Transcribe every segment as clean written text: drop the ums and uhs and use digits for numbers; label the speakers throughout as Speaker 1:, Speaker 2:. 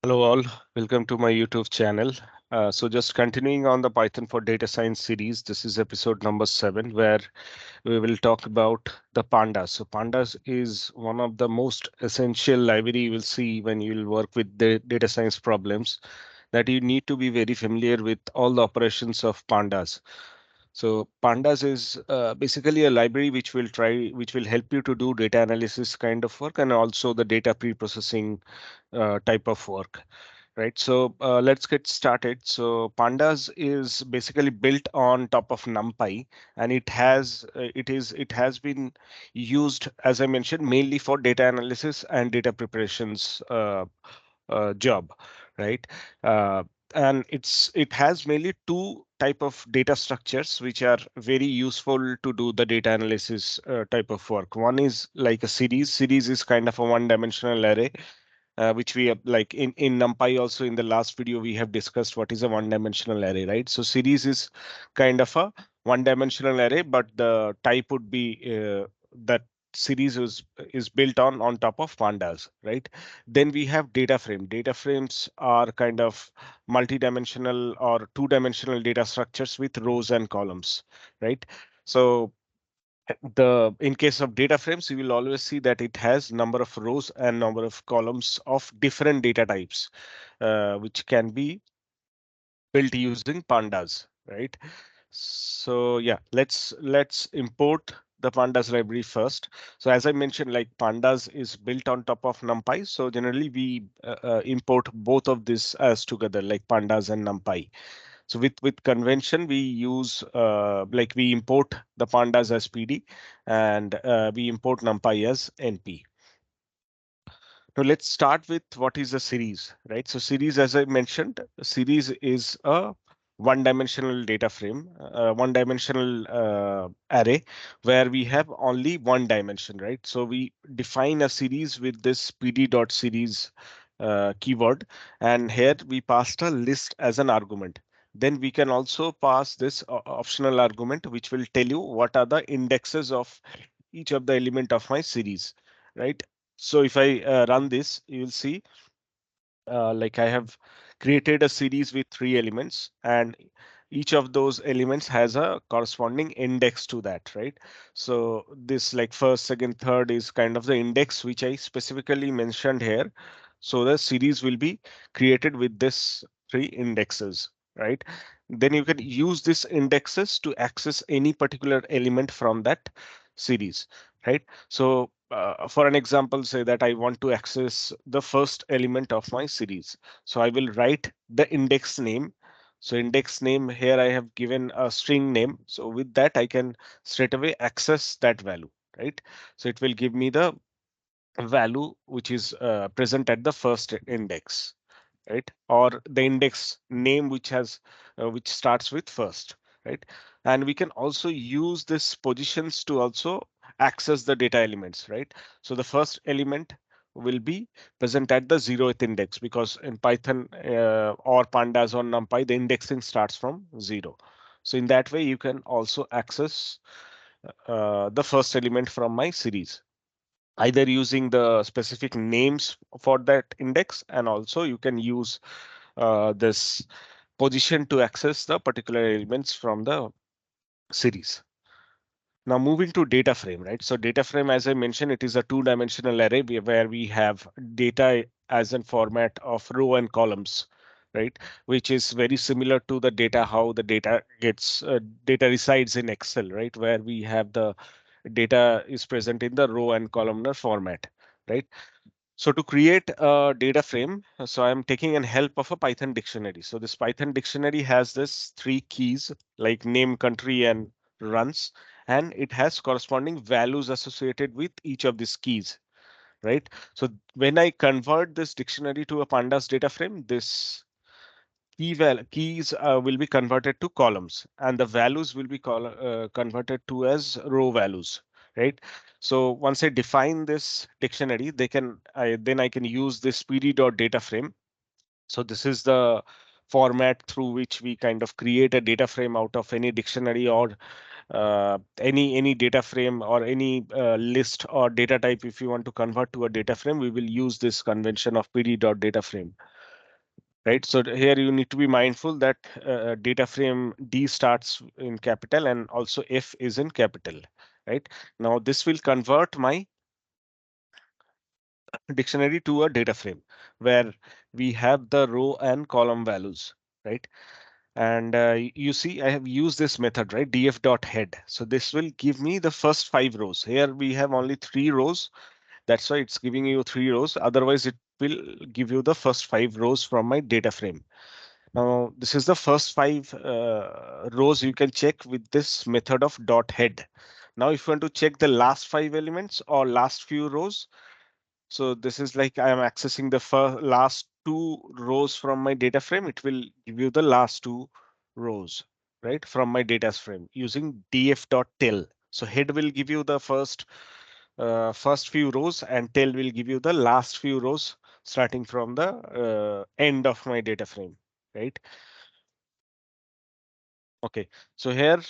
Speaker 1: Hello all, welcome to my YouTube channel. So just continuing on the Python for Data Science series, this is episode number 7, where we will talk about the Pandas. So Pandas is one of the most essential library you will see when you will work with the data science problems, that you need to be very familiar with all the operations of Pandas. So Pandas is basically a library which will help you to do data analysis kind of work and also the data pre-processing type of work. Right, so let's get started. So Pandas is basically built on top of NumPy, and it has been used, as I mentioned, mainly for data analysis and data preparations job, right? Uh, and it has mainly two type of data structures which are very useful to do the data analysis type of work. One is like a series. Series is kind of a one-dimensional array which we have like in NumPy also in the last video we have discussed what is a one-dimensional array, right? So series is kind of a one-dimensional array, but the type would be that series is built on top of pandas, right? Then we have data frame. Data frames are kind of multi-dimensional or two-dimensional data structures with rows and columns, right? So the in case of data frames, you will always see that it has number of rows and number of columns of different data types, which can be built using pandas, right? So yeah, let's import the pandas library first. So as I mentioned, like pandas is built on top of numpy, so generally we import both of this as together, like pandas and numpy. So with convention, we use like we import the pandas as PD, and we import NumPy as NP. Now let's start with what is a series, right? So series, as I mentioned, a series is a one-dimensional data frame, one-dimensional array where we have only one dimension, right? So we define a series with this pd.series keyword, and here we passed a list as an argument. Then we can also pass this optional argument, which will tell you what are the indexes of each of the element of my series, right? So if I run this, you will see like I have created a series with 3 elements, and each of those elements has a corresponding index to that, right? So this like first, second, third is kind of the index which I specifically mentioned here. So the series will be created with this 3 indexes, right? Then you can use these indexes to access any particular element from that series, right? So for an example, say that I want to access the first element of my series. So I will write the index name. So index name here I have given a string name. So with that I can straight away access that value, right? So it will give me the value which is present at the first index, right? Or the index name which starts with first, right? And we can also use this positions to also access the data elements, right? So the first element will be present at the 0th index, because in Python or pandas or numpy the indexing starts from 0. So in that way you can also access the first element from my series, either using the specific names for that index, and also you can use this position to access the particular elements from the series. Now moving to data frame, right? So data frame, as I mentioned, it is a two-dimensional array where we have data as in format of row and columns, right? Which is very similar to the data, how the data resides in Excel, right? Where we have the data is present in the row and columnar format, right? So to create a data frame, so I'm taking an help of a Python dictionary. So this Python dictionary has this 3 keys like name, country, and runs, and it has corresponding values associated with each of these keys, right? So when I convert this dictionary to a pandas data frame, this keys will be converted to columns, and the values will be converted to as row values, right? So once I define this dictionary, then I can use this pd.data frame. So this is the format through which we kind of create a data frame out of any dictionary, or any data frame, or any list or data type. If you want to convert to a data frame, we will use this convention of pd.data frame. right? So here you need to be mindful that data frame D starts in capital and also F is in capital, right? Now this will convert my dictionary to a data frame where we have the row and column values, right? And you see, I have used this method, right? df.head. So this will give me the first 5 rows. Here we have only 3 rows. That's why it's giving you 3 rows. Otherwise, it will give you the first 5 rows from my data frame. Now, this is the first 5 rows you can check with this method of dot head. Now, if you want to check the last 5 elements or last few rows, so this is like I am accessing the last 2 rows from my data frame. It will give you the last 2 rows, right, from my data frame using df.tell. So head will give you the first few rows and tail will give you the last few rows starting from the end of my data frame, right? Okay, so here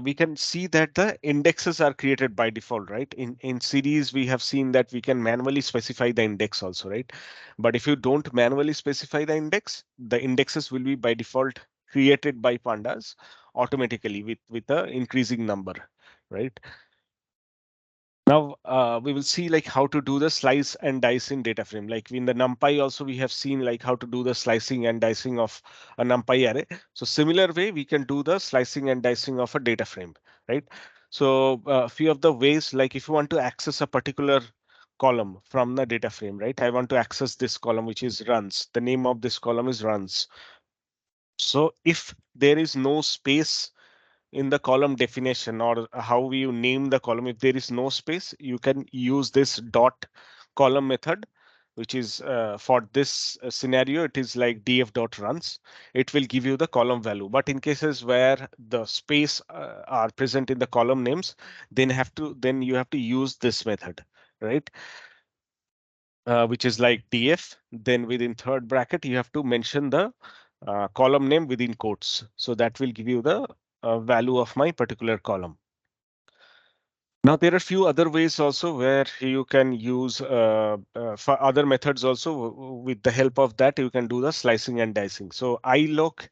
Speaker 1: we can see that the indexes are created by default, right? In series, we have seen that we can manually specify the index also, right? But if you don't manually specify the indexes will be by default created by Pandas automatically with a increasing number, right? Now we will see like how to do the slice and dice in data frame. Like in the NumPy also we have seen like how to do the slicing and dicing of a NumPy array. So similar way we can do the slicing and dicing of a data frame, right? So a few of the ways, like if you want to access a particular column from the data frame, right? I want to access this column which is runs. The name of this column is runs. So if there is no space in the column definition or how you name the column, if there is no space, you can use this dot column method, which is for this scenario, it is like df dot runs. It will give you the column value. But in cases where the space are present in the column names, then you have to use this method, right? Which is like df. Then within third bracket, you have to mention the column name within quotes. So that will give you the value of my particular column. Now, there are a few other ways also where you can use for other methods also. With the help of that, you can do the slicing and dicing. So iloc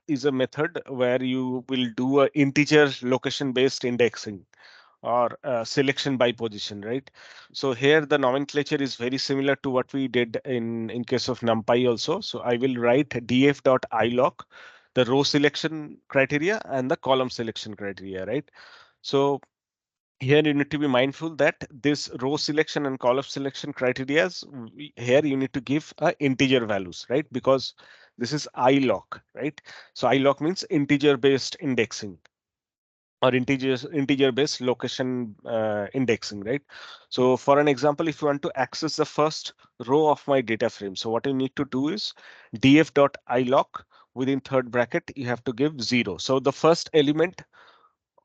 Speaker 1: is a method where you will do a integer location based indexing or selection by position, right? So here the nomenclature is very similar to what we did in case of NumPy also. So I will write df.iloc, the row selection criteria and the column selection criteria, right? So here you need to be mindful that this row selection and column selection criteria, here you need to give integer values, right? Because this is iloc, right? So iloc means integer based indexing or integer based location indexing, right? So for an example, if you want to access the first row of my data frame, so what you need to do is df.iloc within third bracket, you have to give 0. So the first element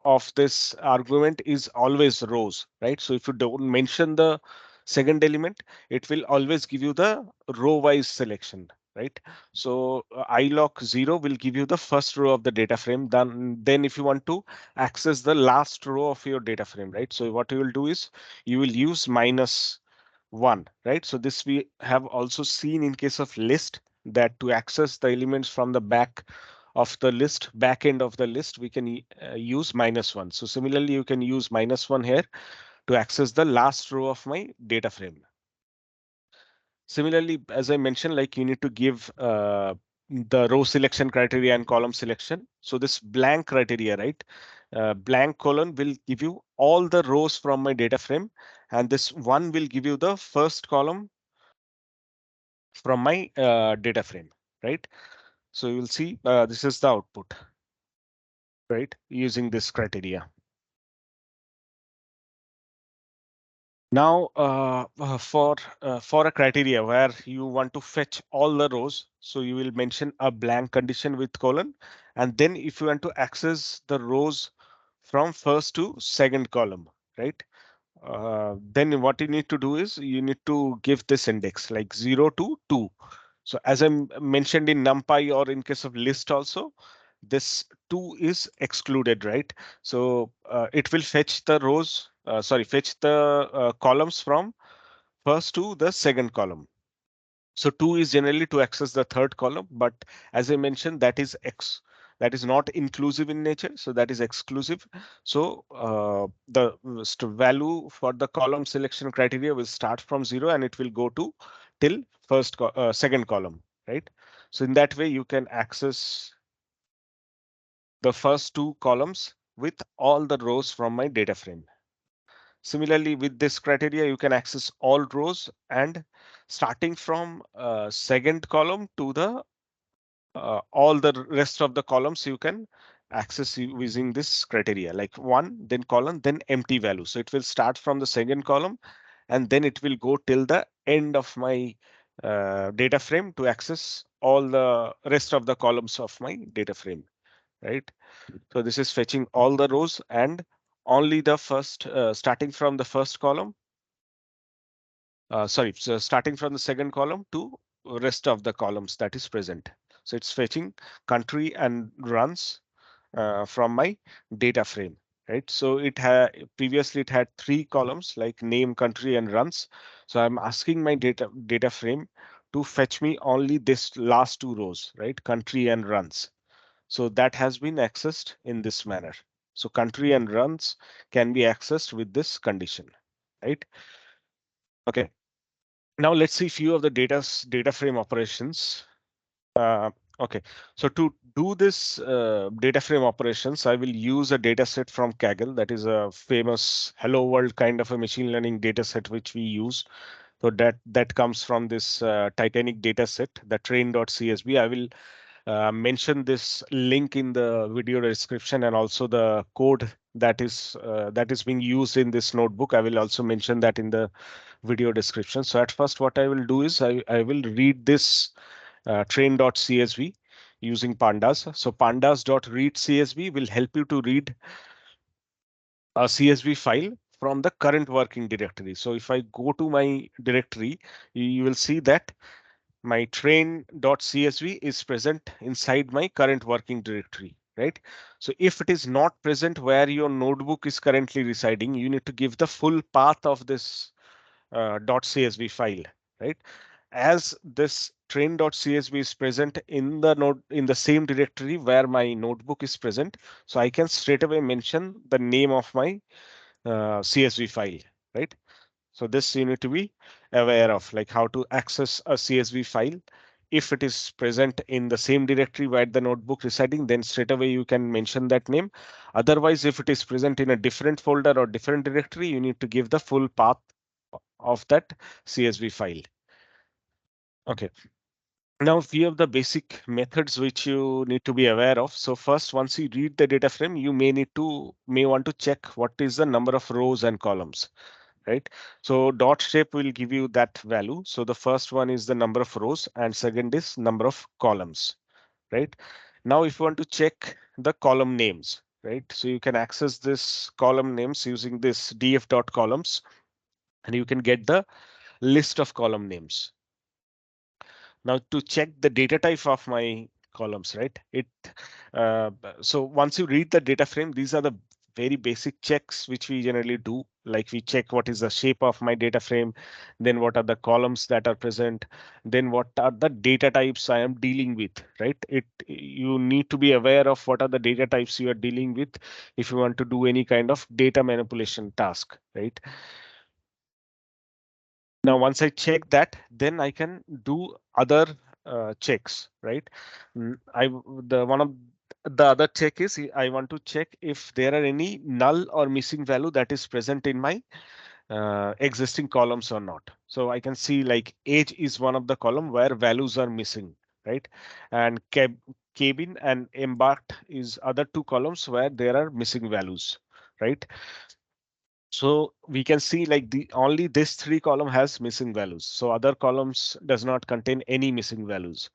Speaker 1: of this argument is always rows, right? So if you don't mention the second element, it will always give you the row wise selection, right? So iloc 0 will give you the first row of the data frame. Then if you want to access the last row of your data frame, right? So what you will do is you will use -1, right? So this we have also seen in case of list, that to access the elements from the back end of the list, we can use -1. So similarly, you can use -1 here to access the last row of my data frame. Similarly, as I mentioned, like you need to give the row selection criteria and column selection. So this blank criteria, right? Blank colon will give you all the rows from my data frame, and this one will give you the first column from my data frame, right? So you will see this is the output, right? Using this criteria. Now, for a criteria where you want to fetch all the rows, so you will mention a blank condition with colon, and then if you want to access the rows from first to second column, right? Then what you need to do is you need to give this index like 0 to 2. So as I mentioned in NumPy or in case of list also, this 2 is excluded, right? So it will fetch the fetch the columns from first to the second column. So 2 is generally to access the third column, but as I mentioned, that is not inclusive in nature, so that is exclusive. So the value for the column selection criteria will start from 0 and it will go to till second column, right? So in that way, you can access the first two columns with all the rows from my data frame. Similarly, with this criteria, you can access all rows and starting from second column to the all the rest of the columns you can access using this criteria, like one, then column, then empty value. So it will start from the second column and then it will go till the end of my data frame to access all the rest of the columns of my data frame, right? So this is fetching all the rows and only the first, starting from the first column, so starting from the second column to rest of the columns that is present. So it's fetching country and runs from my data frame, right? So it had previously it had three columns like name, country, and runs. So I'm asking my data frame to fetch me only this last two rows, right? Country and runs. So that has been accessed in this manner. So country and runs can be accessed with this condition, right? Okay. Now let's see few of the data frame operations. Uh, okay, so to do this data frame operations, I will use a data set from Kaggle. That is a famous Hello World kind of a machine learning data set which we use. So that comes from this Titanic data set, the train.csv. I will mention this link in the video description and also the code that is being used in this notebook. I will also mention that in the video description. So at first, what I will do is I will read this train.csv using pandas. So pandas.readcsv will help you to read a CSV file from the current working directory. So if I go to my directory, you will see that my train.csv is present inside my current working directory, right? So if it is not present where your notebook is currently residing, you need to give the full path of this .csv file, right? As this train.csv is present in the node in the same directory where my notebook is present, so I can straight away mention the name of my CSV file, right? So this you need to be aware of, like how to access a CSV file. If it is present in the same directory where the notebook residing, then straight away you can mention that name. Otherwise, if it is present in a different folder or different directory, you need to give the full path of that CSV file. Okay. Now, few of the basic methods which you need to be aware of. So first, once you read the data frame, you may want to check what is the number of rows and columns, right? So dot shape will give you that value. So the first one is the number of rows and second is number of columns, right? Now, if you want to check the column names, right? So you can access this column names using this df.columns and you can get the list of column names. Now to check the data type of my columns, right? Uh, so once you read the data frame, these are the very basic checks which we generally do. Like we check what is the shape of my data frame, then what are the columns that are present, then what are the data types I am dealing with, right? You need to be aware of what are the data types you are dealing with if you want to do any kind of data manipulation task, right? Now, once I check that, then I can do other checks, right? I the one of the other check is I want to check if there are any null or missing value that is present in my existing columns or not. So I can see like age is one of the column where values are missing, right? And cabin and embarked is other two columns where there are missing values, right? So we can see like the only this three column has missing values. So other columns does not contain any missing values.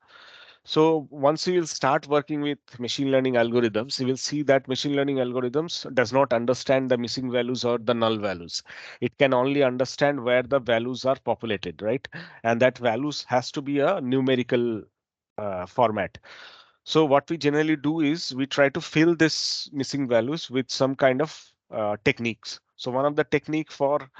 Speaker 1: So once you will start working with machine learning algorithms, you will see that machine learning algorithms does not understand the missing values or the null values. It can only understand where the values are populated, right? And that values has to be a numerical format. So what we generally do is we try to fill this missing values with some kind of techniques. So one of the technique for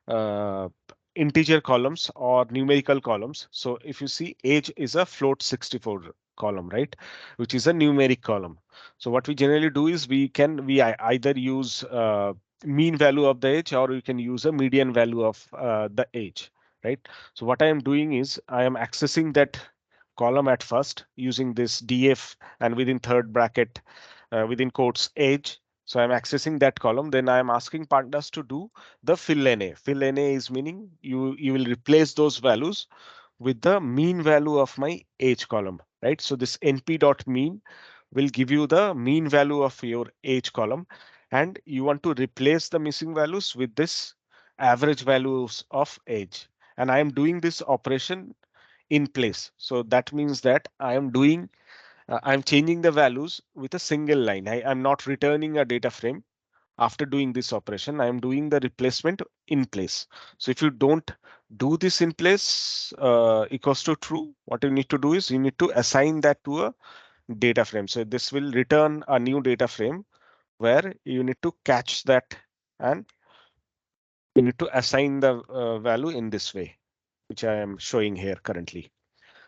Speaker 1: uh, integer columns or numerical columns. So if you see, age is a float 64 column, right, which is a numeric column. So what we generally do is we either use mean value of the age, or we can use a median value of the age, right? So what I am doing is I am accessing that column at first using this df, and within third bracket, within quotes, age. So I'm accessing that column. Then I am asking Pandas to do the fill NA. Fill NA is meaning you will replace those values with the mean value of my age column, right? So this np.mean will give you the mean value of your age column, and you want to replace the missing values with this average values of age. And I am doing this operation in place. So that means that I'm changing the values with a single line. I'm not returning a data frame after doing this operation. I'm doing the replacement in place. So if you don't do this in place equals to true, what you need to do is you need to assign that to a data frame. So this will return a new data frame where you need to catch that, and you need to assign the value in this way, which I am showing here currently.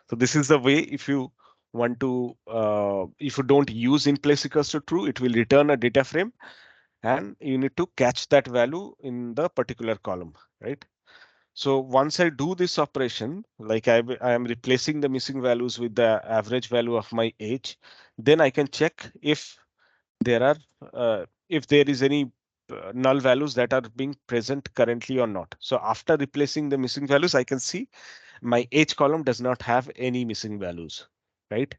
Speaker 1: So this is the way. If you want to, if you don't use in place equals to true, it will return a data frame, and you need to catch that value in the particular column, right? So once I do this operation, like I am replacing the missing values with the average value of my age, then I can check there are, if there is any null values that are being present currently or not. So after replacing the missing values, I can see my age column does not have any missing values, right?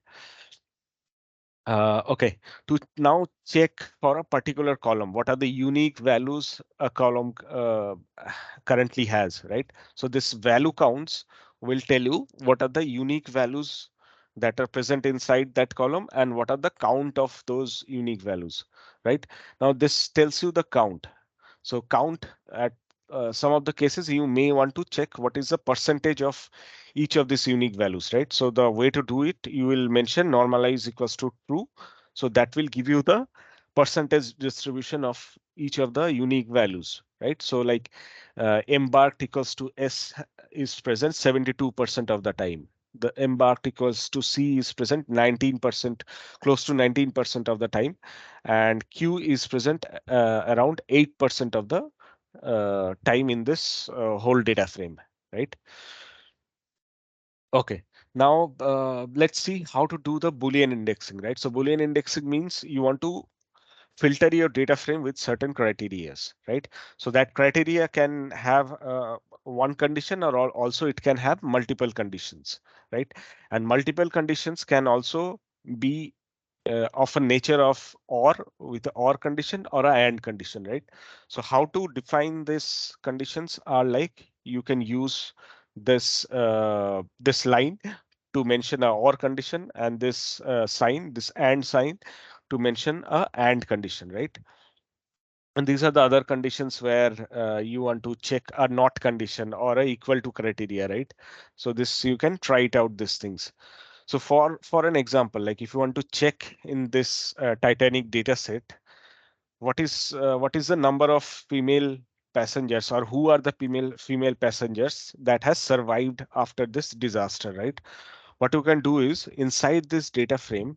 Speaker 1: Okay, to now check for a particular column, what are the unique values a column currently has, right? So this value counts will tell you what are the unique values that are present inside that column and what are the count of those unique values, right? Now this tells you the count. So count at some of the cases you may want to check what is the percentage of each of these unique values, right? So the way to do it, you will mention normalize equals to true. So that will give you the percentage distribution of each of the unique values, right? So like embarked equals to S is present 72% of the time. The embarked equals to C is present 19%, close to 19% of the time, and Q is present around 8% of the time in this whole data frame, right? Okay, now let's see how to do the Boolean indexing, right? So Boolean indexing means you want to filter your data frame with certain criterias, right? So that criteria can have one condition, or also it can have multiple conditions, right? And multiple conditions can also be of a nature of or, with a or condition or a and condition, right? So how to define these conditions are like you can use this line to mention a or condition, and this sign, this and sign, to mention a and condition, right? And these are the other conditions where you want to check a not condition or a equal to criteria, right? So this you can try it out these things. So for an example, like if you want to check in this Titanic data set, what is the number of female passengers, or who are the female passengers that has survived after this disaster, right? What you can do is inside this data frame,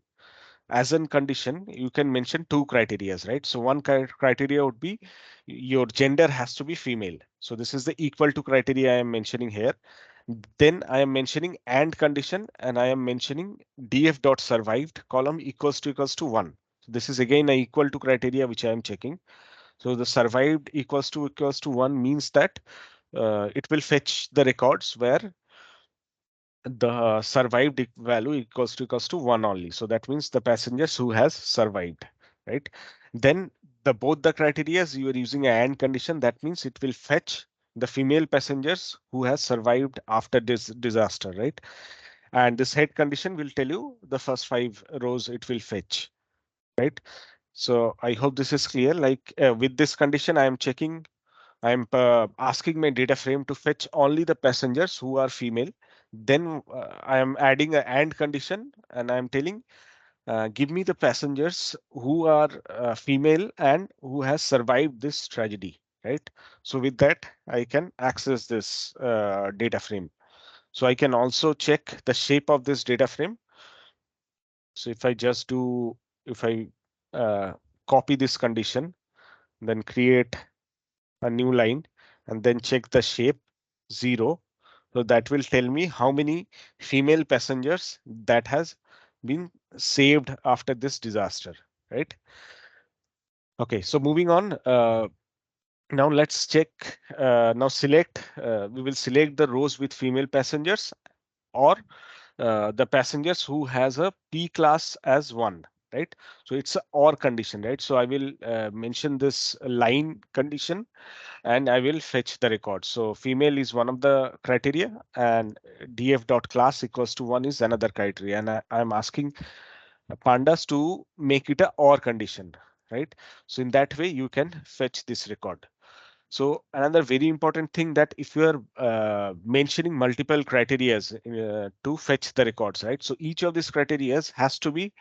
Speaker 1: as a condition, you can mention two criterias, right? So one criteria would be your gender has to be female. So this is the equal to criteria I am mentioning here. Then I am mentioning and condition, and I am mentioning df dot survived column equals to 1. So this is again a equal to criteria which I am checking. So the survived equals to 1 means that it will fetch the records where the survived value equals to 1 only. So that means the passengers who has survived, right? Then the both the criteria you are using a and condition, that means it will fetch the female passengers who has survived after this disaster, right? And this head condition will tell you the first 5 rows it will fetch, right? So I hope this is clear. Like with this condition, I am checking, I'm asking my data frame to fetch only the passengers who are female. Then I am adding a and condition, and I'm telling, give me the passengers who are female and who has survived this tragedy. right? So with that, I can access this data frame. So I can also check the shape of this data frame. So if I uh, copy this condition, then create a new line and then check the shape 0. So that will tell me how many female passengers that has been saved after this disaster, right? Okay, so moving on. Now let's check. We will select the rows with female passengers or the passengers who has a P class as 1, right? So it's a or condition, right? So I will mention this line condition and I will fetch the record. So female is one of the criteria and df dot class equals to 1 is another criteria. And I'm asking pandas to make it a or condition, right? So in that way, you can fetch this record. So another very important thing that if you are mentioning multiple criterias to fetch the records, right? So each of these criterias has to be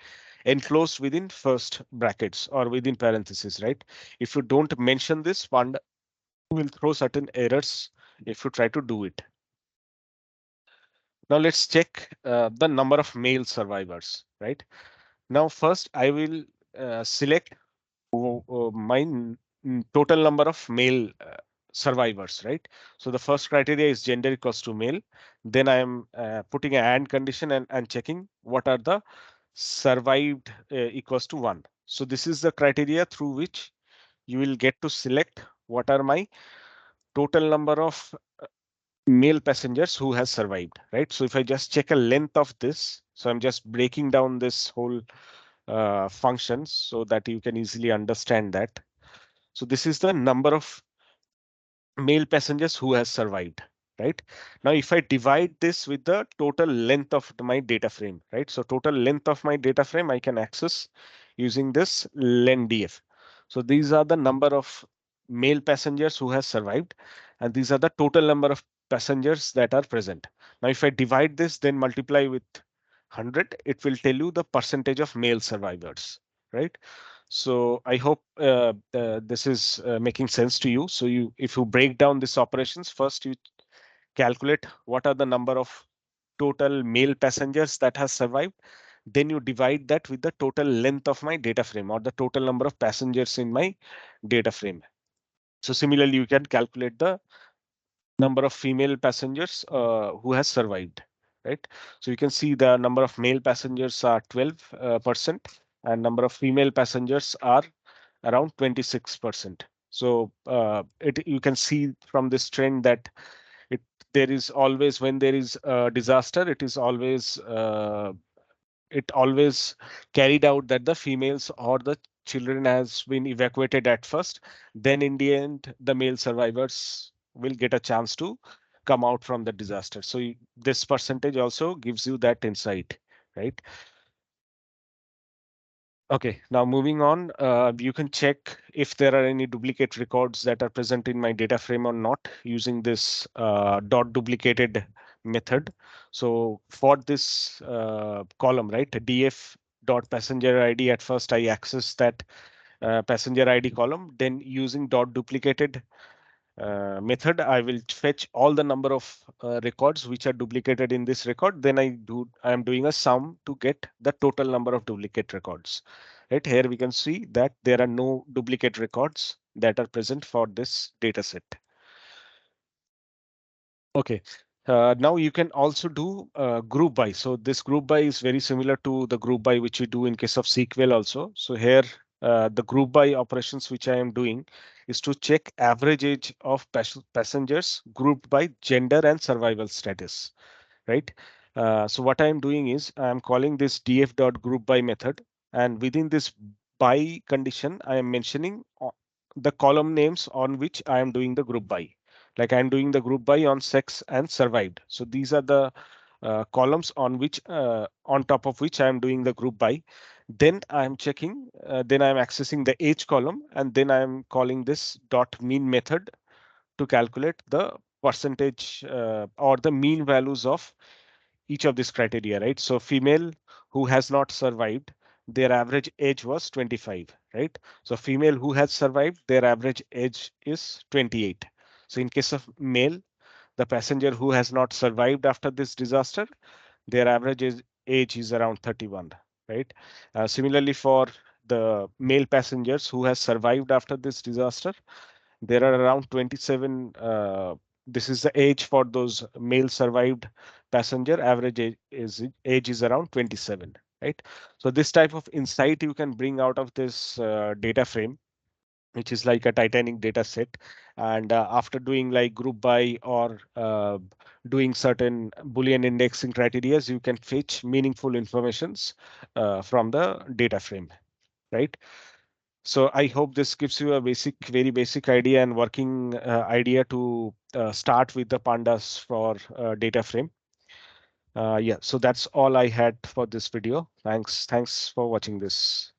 Speaker 1: enclosed within first brackets or within parentheses, right? If you don't mention this, Panda will throw certain errors if you try to do it. Now let's check the number of male survivors, right? Now first I will select my total number of male survivors, right? So the first criteria is gender equals to male. Then I am putting an and condition and checking what are the survived equals to 1. So this is the criteria through which you will get to select what are my total number of male passengers who has survived, right? So if I just check a length of this, so I'm just breaking down this whole function so that you can easily understand that. So this is the number of male passengers who has survived, right? Now, if I divide this with the total length of my data frame, right? So total length of my data frame, I can access using this lengdf. So these are the number of male passengers who has survived, and these are the total number of passengers that are present. Now, if I divide this, then multiply with 100, it will tell you the percentage of male survivors, right? So I hope this is making sense to you. So if you break down these operations, first you calculate what are the number of total male passengers that has survived. Then you divide that with the total length of my data frame or the total number of passengers in my data frame. So similarly, you can calculate the number of female passengers who has survived, right? So you can see the number of male passengers are 12% and number of female passengers are around 26%. So you can see from this trend that it there is always when there is a disaster, it always carried out that the females or the children has been evacuated at first. Then in the end, the male survivors will get a chance to come out from the disaster. So this percentage also gives you that insight, right? Okay, now moving on, you can check if there are any duplicate records that are present in my data frame or not using this dot duplicated method. So for this column, right, df dot passenger ID, at first I access that passenger ID column, then using dot duplicated method, I will fetch all the number of records which are duplicated in this record. Then I am doing a sum to get the total number of duplicate records. Right here we can see that there are no duplicate records that are present for this data set. Okay. Now you can also do group by. So this group by is very similar to the group by which you do in case of SQL also. So here the group by operations which I am doing is to check average age of passengers grouped by gender and survival status, right? So what I am doing is I am calling this df.groupby method, and within this by condition, I am mentioning the column names on which I am doing the group by. Like I am doing the group by on sex and survived. So these are the columns on top of which I am doing the group by. Then I am checking, then I am accessing the age column, and then I am calling this dot mean method to calculate the percentage or the mean values of each of these criteria, right? So female who has not survived, their average age was 25, right? So female who has survived, their average age is 28. So in case of male, the passenger who has not survived after this disaster, their average age is around 31, right? Similarly, for the male passengers who has survived after this disaster, there are around 27. This is the age for those male survived passenger. Average age is around 27, right? So this type of insight you can bring out of this data frame, which is like a Titanic data set. And after doing like group by or doing certain Boolean indexing criteria, you can fetch meaningful informations from the data frame, right? So I hope this gives you a very basic idea and working idea to start with the pandas for data frame. Yeah, so that's all I had for this video. Thanks for watching this.